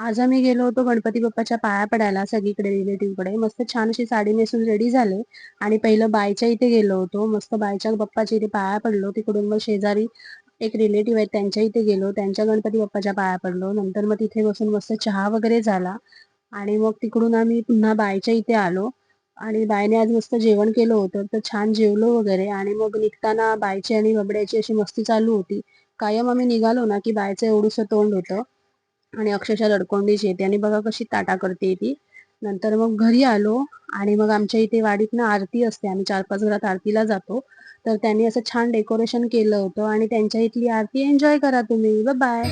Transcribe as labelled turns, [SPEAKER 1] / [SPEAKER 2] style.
[SPEAKER 1] आज आम्ही गेलो होतो गणपती बाप्पाच्या पाया पडायला सगळीकडे रिलेटिव्हकडे. मस्त छान अशी साडी नेसून रेडी झाले आणि पहिलं बायच्या इथे गेलो होतो. मस्त बायच्या बाप्पाच्या इथे पाया पडलो. तिकडून मग शेजारी एक रिलेटिव्ह आहेत त्यांच्या इथे गेलो. त्यांच्या गणपती बाप्पाच्या पाया पडलो. नंतर मग तिथे बसून मस्त चहा वगैरे झाला आणि मग तिकडून आम्ही पुन्हा बायच्या इथे आलो आणि बायने आज मस्त जेवण केलं होतं. तर छान जेवलो वगैरे आणि मग निघताना बायची आणि बबड्याची अशी मस्ती चालू होती. कायम आम्ही निघालो ना, की बायचं एवढूसं तोंड होतं आणि अक्षरशः रडकोंडीच येते आणि बघा कशी ताटा करते ती. नंतर मग घरी आलो आणि मग आमच्या इथे वाडीत ना आरती असते. आम्ही 4-5 घरात आरतीला जातो. तर त्यांनी असं छान डेकोरेशन केलं होतं आणि त्यांच्या इथली आरती एन्जॉय करा तुम्ही. बाय.